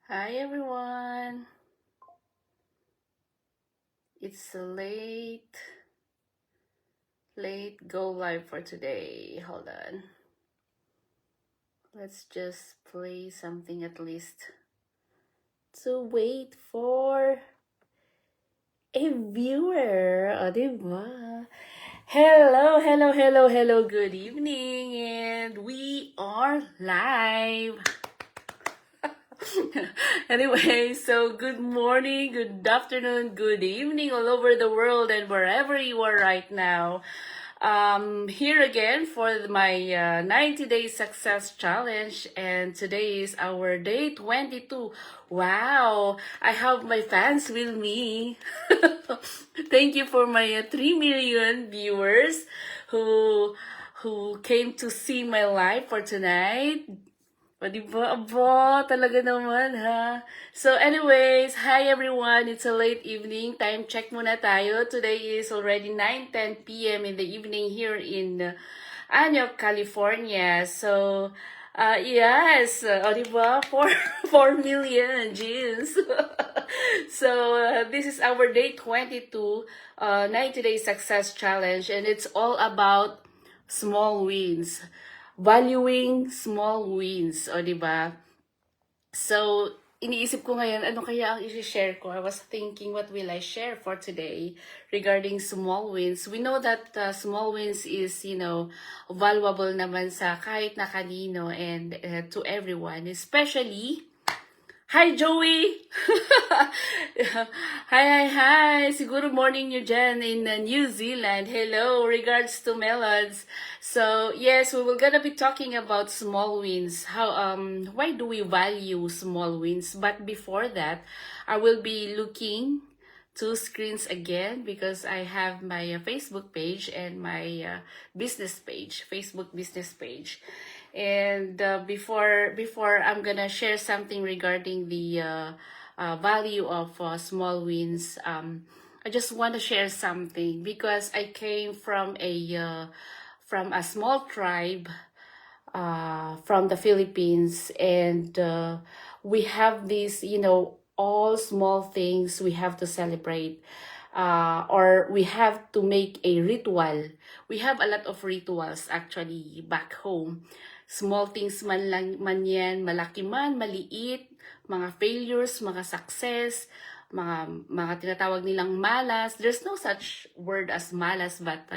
Hi everyone. It's a late go live for today. Hold on. Let's just play something at least to wait for a viewer. O, diba? Hello. Good evening. And we are live. Anyway, so good morning, good afternoon, good evening all over the world and wherever you are right now. Here again for my 90 Day Success Challenge, and today is our day 22. Wow, I have my fans with me. Thank you for my 3 million viewers who came to see my live for tonight. O, diba? Aba, talaga naman, ha? So, anyways, hi everyone. It's a late evening. Time check muna tayo. Today is already 9:10 p.m. in the evening here in Antioch, California. So, yes. O, diba? 4 million. Jeez. So, this is our day 22, 90 Day Success Challenge. And it's all about small wins. Valuing small wins, o di ba? So, iniisip ko ngayon, ano kaya ang i-share ko? I was thinking, what will I share for today regarding small wins? We know that small wins is, valuable naman sa kahit na kanino and to everyone, especially. Hi, Joey! Hi! Siguro morning nyo dyan in New Zealand. Hello, regards to Melons. So, yes, we will gonna be talking about small wins. Why do we value small wins? But before that, I will be looking two screens again because I have my Facebook page and my business page, Facebook business page. And before I'm gonna share something regarding the value of small wins. I just want to share something because I came from a small tribe from the Philippines, and we have this, all small things we have to celebrate. Or we have to make a ritual. We have a lot of rituals actually back home. Small things man lang man yan, malaki man, maliit, mga failures, mga success, mga tinatawag nilang malas. There's no such word as malas, but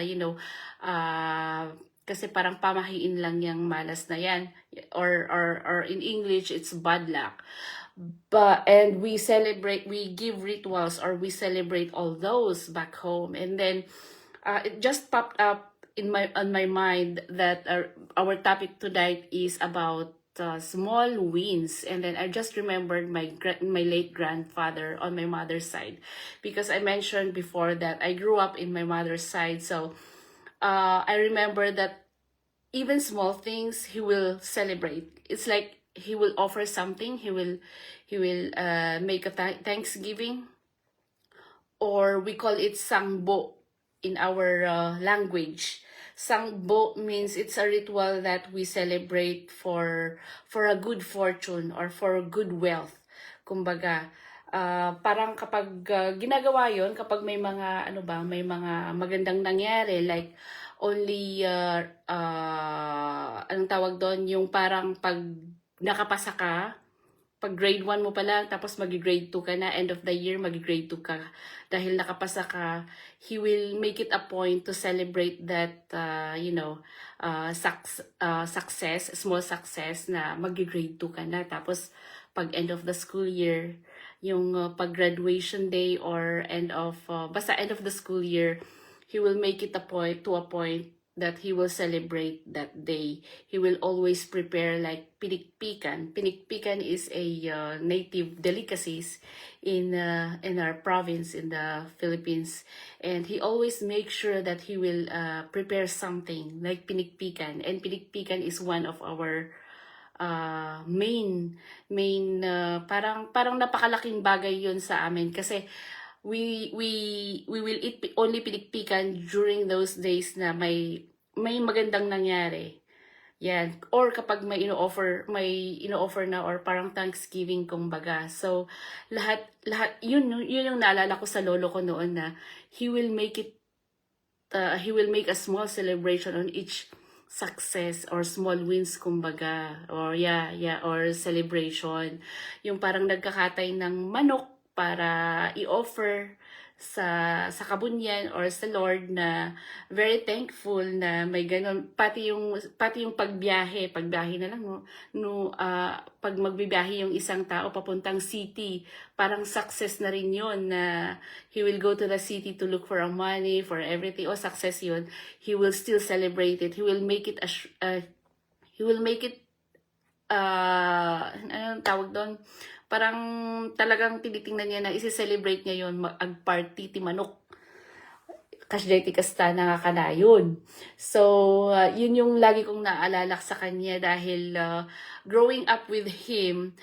kasi parang pamahiin lang yung malas na yan, or in English it's bad luck. And we give rituals, or we celebrate all those back home. And then it just popped up on my mind that our topic tonight is about small wins. And then I just remembered my late grandfather on my mother's side, because I mentioned before that I grew up in my mother's side. So I remember that even small things he will celebrate. It's like he will offer something. He will make a Thanksgiving, or we call it sangbo in our language. Sangbo means it's a ritual that we celebrate for a good fortune or for good wealth. Kumbaga, parang kapag ginagawa yon, kapag may mga may mga magandang nangyari, like only anong tawag doon, yung parang pag nakapasa ka, pag grade 1 mo pa lang, tapos mag-grade 2 ka na, end of the year, mag-grade 2 ka. Dahil nakapasa ka, he will make it a point to celebrate that, success, small success na mag-grade 2 ka na. Tapos, pag end of the school year, yung pag-graduation day or basta end of the school year, he will make it a point that he will celebrate that day. He will always prepare like pinikpikan. Pinikpikan is a native delicacies in our province in the Philippines, and he always makes sure that he will prepare something like pinikpikan. And pinikpikan is one of our main parang napakalaking bagay yun sa amin, kasi we will eat only pinikpikan during those days na may magandang nangyari. Yan. Or kapag may ino-offer na or parang Thanksgiving kumbaga. So, yun yung naalala ko sa lolo ko noon na he will make a small celebration on each success or small wins kumbaga, or or celebration. Yung parang nagkakatay ng manok para i-offer sa kabunyan or sa Lord, na very thankful na may ganun, pati yung pagbiyahe na lang, pag magbibiyahe yung isang tao papuntang city, parang success na rin yun, na he will go to the city to look for a money for everything, o success yun. He will still celebrate it. He will make it anong tawag doon? Parang talagang tinitingnan niya na isi-celebrate niya yun, ag-party ti manok. Kasdeti kasta na nga kanayon. So, yun yung lagi kong naalala sa kanya dahil growing up with him,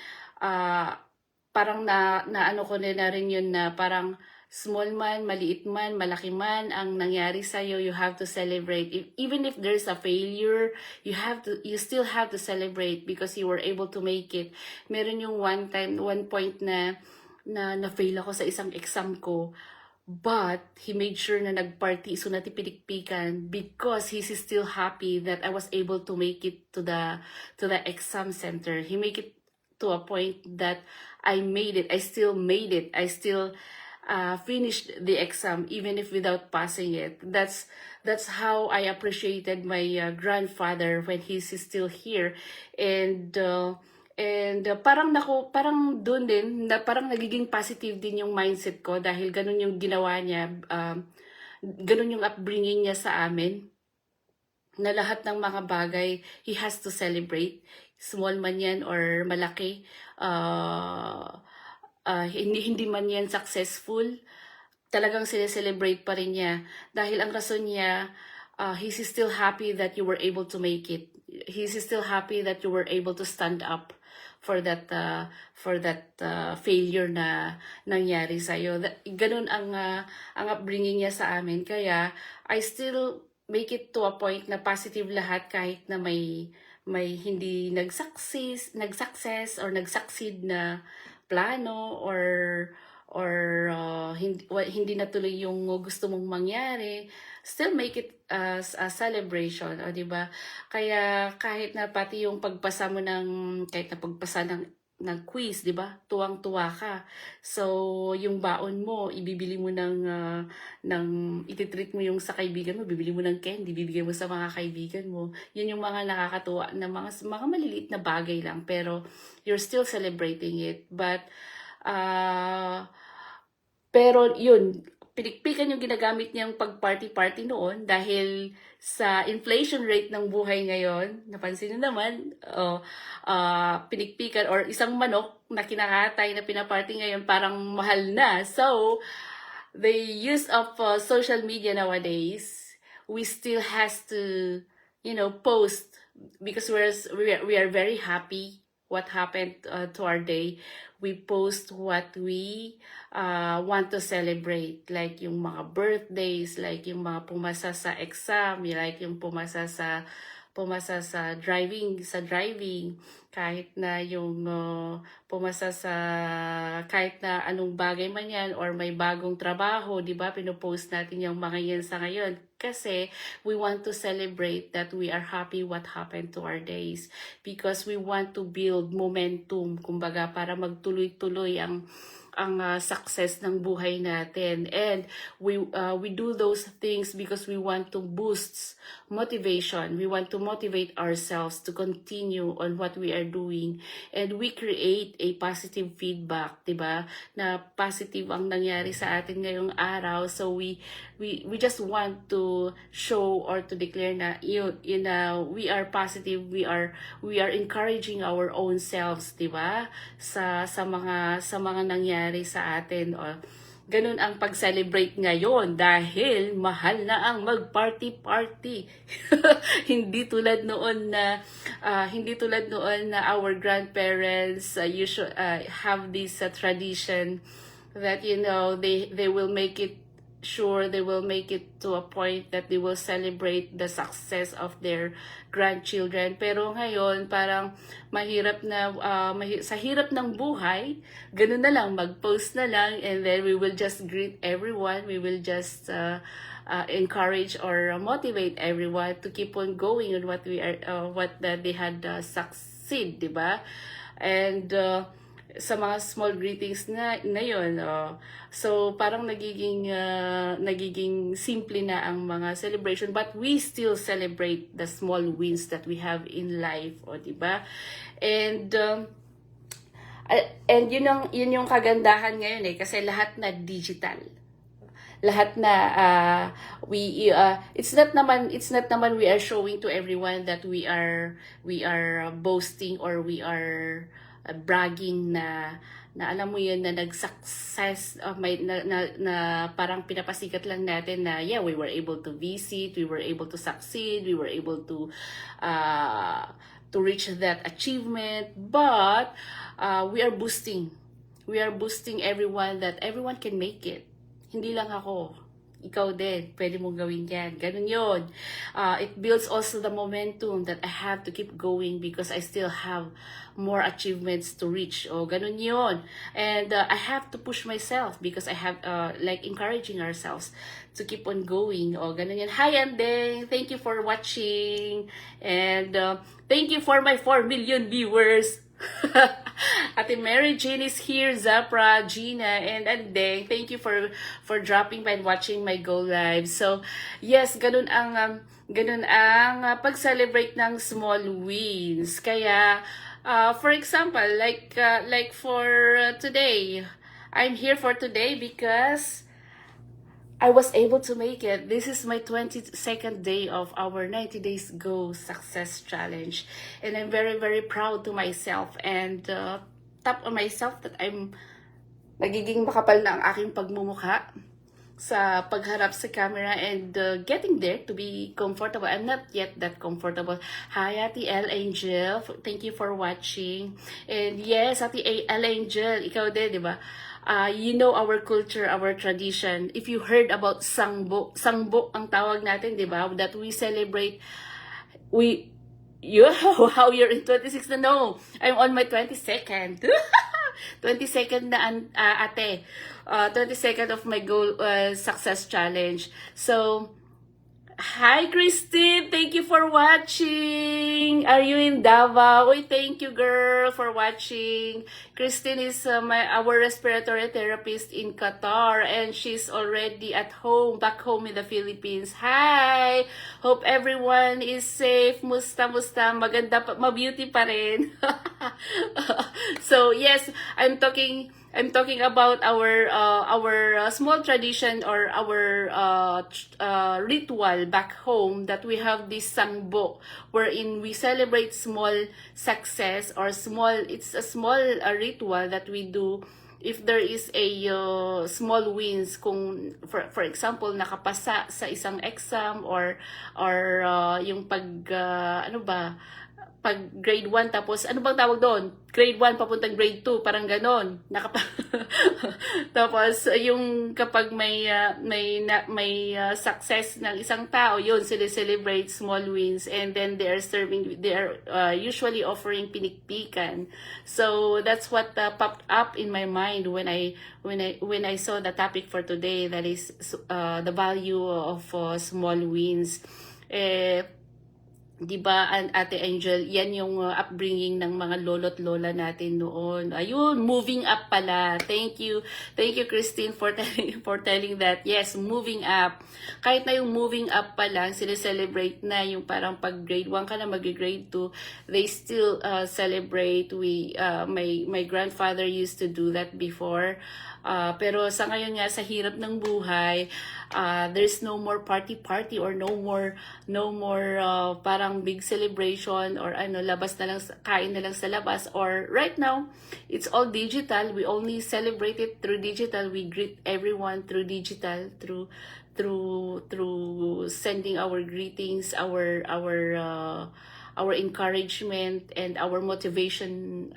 parang ano ko na rin yun, na parang small man, maliit man, malaki man ang nangyari sa'yo, you have to celebrate. Even if there's a failure, you still have to celebrate because you were able to make it. Meron yung one point na fail ako sa isang exam ko. But he made sure na nagparty, so natipilikpikan, because he's still happy that I was able to make it to the exam center. He make it to a point that I made it. I still made it. I still finished the exam even if without passing it. That's how I appreciated my grandfather when he's still here. And parang doon din na parang nagiging positive din yung mindset ko dahil ganun yung ginawa niya, ganun yung upbringing niya sa amin, na lahat ng mga bagay he has to celebrate, small man yan or malaki. Hindi man yan successful, talagang sineselebrate pa rin niya dahil ang rason niya, he's still happy that you were able to make it. He's still happy that you were able to stand up for that failure na nangyari sa iyo. Ganun ang upbringing niya sa amin, kaya I still make it to a point na positive lahat kahit na may hindi nag-success or nag-succeed na plano or hindi natuloy yung gusto mong mangyari, still make it as a celebration, o di ba? Kaya kahit na pati yung pagpasa ng quiz, di ba? Tuwang-tuwa ka. So, yung baon mo, ibibili mo ititreat mo yung sa kaibigan mo, bibili mo ng candy, bibigay mo sa mga kaibigan mo. Yun yung mga nakakatuwa na mga maliliit na bagay lang, pero you're still celebrating it. Pero yun, pinikpikan yung ginagamit niyang pag-party-party noon dahil sa inflation rate ng buhay ngayon. Napansin niyo naman, pinikpikan or isang manok na kinakatay na pinaparty ngayon parang mahal na. So, the use of social media nowadays, we still has to, post, because we are very happy what happened to our day. We post what we want to celebrate, like yung mga birthdays, like yung mga pumasa sa exam, like yung pumasa sa driving, kahit na yung pumasa sa kahit na anong bagay man yan or may bagong trabaho, di ba? Pinopost natin yung mga yan sa ngayon kasi we want to celebrate that we are happy what happened to our days, because we want to build momentum, kumbaga, para magtuloy-tuloy ang success ng buhay natin. And we do those things because we want to boost motivation. We want to motivate ourselves to continue on what we are doing, and we create a positive feedback, 'di ba? Na positive ang nangyari sa atin ngayong araw. So we just want to show or to declare na we are positive, we are encouraging our own selves, 'di ba? Sa mga nangyari sa atin. Ganun ang pag-celebrate ngayon dahil mahal na ang mag-party-party. Hindi tulad noon na our grandparents usually have this tradition that they will make it sure they will make it to a point that they will celebrate the success of their grandchildren. Pero ngayon, parang mahirap na, sa hirap ng buhay, ganun na lang, mag-post na lang, and then we will just greet everyone. We will just encourage or motivate everyone to keep on going on what they had succeed, di ba? And sa mga small greetings na yun. So, parang nagiging simple na ang mga celebration, but we still celebrate the small wins that we have in life, o diba? And yun yung kagandahan ngayon kasi lahat na digital. Lahat na it's not naman we are showing to everyone that we are boasting or we are bragging na alam mo yun na nag-success na parang pinapasikat lang natin na yeah, we were able to visit, we were able to succeed, we were able to reach that achievement, but we are boosting everyone that everyone can make it. Hindi lang ako, ikaw din, pwede mong gawin yan. Ganun yun. It builds also the momentum that I have to keep going because I still have more achievements to reach. O, ganun yun. And I have to push myself because I have, like, encouraging ourselves to keep on going. O, ganun yun. Hi, Andeng! Thank you for watching. And thank you for my 4 million viewers. Ate Mary Jane is here, Zapra, Gina, and Andeng. Thank you for dropping by and watching my Go Live. So, yes, ganun ang pag-celebrate ng small wins. Kaya, for example, like for today, I'm here for today because I was able to make it. This is my 22nd day of our 90 Days Go Success Challenge. And I'm very, very proud to myself and top on myself that I'm nagiging makapal na ang aking pagmumukha sa pagharap sa camera and getting there to be comfortable. I'm not yet that comfortable. Hi, Ate L. Angel. Thank you for watching. And yes, Ate L. Angel, ikaw din, di ba? You know our culture, our tradition. If you heard about Sangbo ang tawag natin, di ba? That we celebrate, how you're in 26 na? No, I'm on my 22nd. 22nd na ate. 22nd of my goal success challenge. So, hi, Christine! Thank you for watching! Are you in Davao? Uy, thank you, girl, for watching. Christine is our respiratory therapist in Qatar, and she's already at home, back home in the Philippines. Hi! Hope everyone is safe. Musta? Maganda pa, ma-beauty pa rin. So, yes, I'm talking about our small tradition or our ritual back home that we have this Sangbo wherein we celebrate small success or it's a small ritual that we do if there is a small wins kung for example nakapasa sa isang exam or yung pag grade 1 tapos ano bang tawag doon? Grade 1 papuntang grade 2, parang ganon. Tapos yung kapag may success ng isang tao, yun sila celebrate small wins and then they are usually offering pinikpikan. So that's what popped up in my mind when I saw the topic for today, that is the value of small wins. Diba, Ate Angel, yan yung upbringing ng mga lolo't lola natin noon. Ayun, moving up pala. Thank you, Christine, for telling that. Yes, moving up. Kahit na yung moving up pa lang, celebrate na yung parang pag grade 1 ka na mag-grade 2, they still celebrate. My grandfather used to do that before. Pero sa ngayon nga, sa hirap ng buhay, there's no more party or no more parang big celebration or labas na lang, kain na lang sa labas, or right now it's all digital. We only celebrate it through digital. We greet everyone through digital, through sending our greetings, our encouragement and our motivation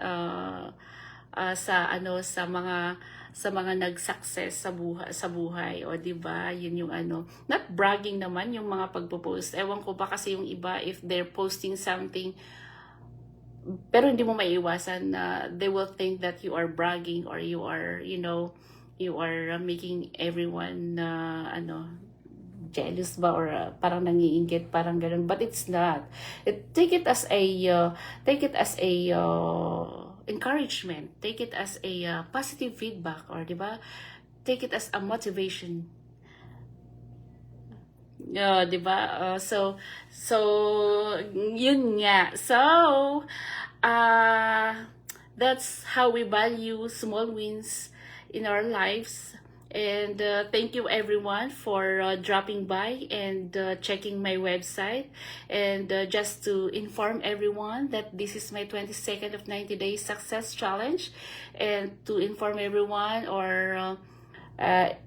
sa sa mga nag-success sa buhay, o 'di ba? Yun yung ano, not bragging naman yung mga pagpo-post. Ewan ko ba kasi yung iba, if they're posting something pero hindi mo maiiwasan na they will think that you are bragging, or you are, you are making everyone jealous ba, or parang nangiinggit, parang ganun, but it's not. Take it as a encouragement, take it as a positive feedback, or 'di ba, take it as a motivation. 'Di ba? So yun nga. So uh that's how we value small wins in our lives. And thank you everyone for dropping by and checking my website. And just to inform everyone that this is my 22nd of 90 days success challenge, and to inform everyone, that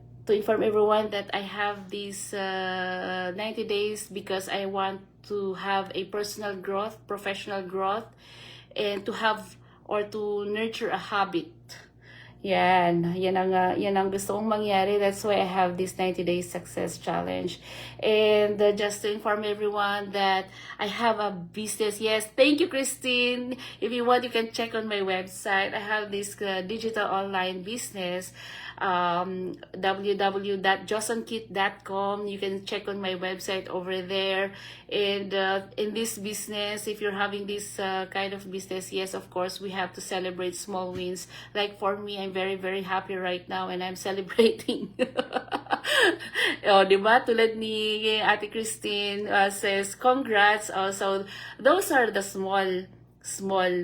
I have these 90 days because I want to have a personal growth, professional growth, and to have, or to nurture a habit. Yan ang gusto kong mangyari. That's why I have this 90 days success challenge. And just to inform everyone that I have a business. Yes, thank you, Christine. If you want, you can check on my website. I have this digital online business, www.josonkit.com. You can check on my website over there. And in this business, if you're having this kind of business, yes, of course, we have to celebrate small wins. Like for me, I'm very, very happy right now, and I'm celebrating. O, diba? Tulad ni Ate Christine says, congrats. Also, those are the small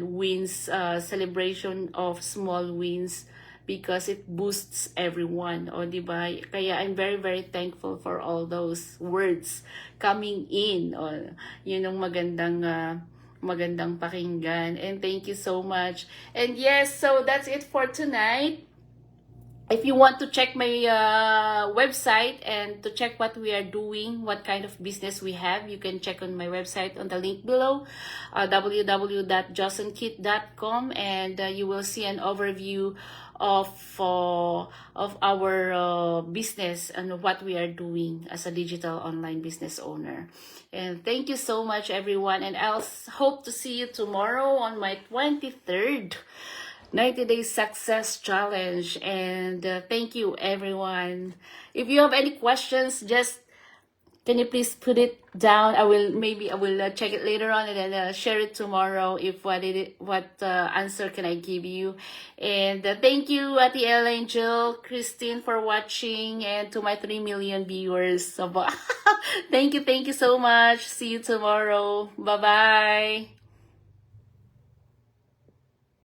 wins, celebration of small wins, because it boosts everyone. O, diba? Kaya I'm very, very thankful for all those words coming in. O, yun ang magandang pakinggan. And thank you so much. And yes, so that's it for tonight. If you want to check my website and to check what we are doing, what kind of business we have, you can check on my website on the link below, www.josonkit.com, and you will see an overview of our business and what we are doing as a digital online business owner. And thank you so much, everyone, and I'll hope to see you tomorrow on my 23rd 90 Days Success Challenge. And thank you, everyone. If you have any questions, just can you please put it down? I will check it later on, and then share it tomorrow. If what answer can I give you? And thank you, Ate El Angel, Christine, for watching, and to my 3 million viewers. So, thank you so much. See you tomorrow. Bye bye.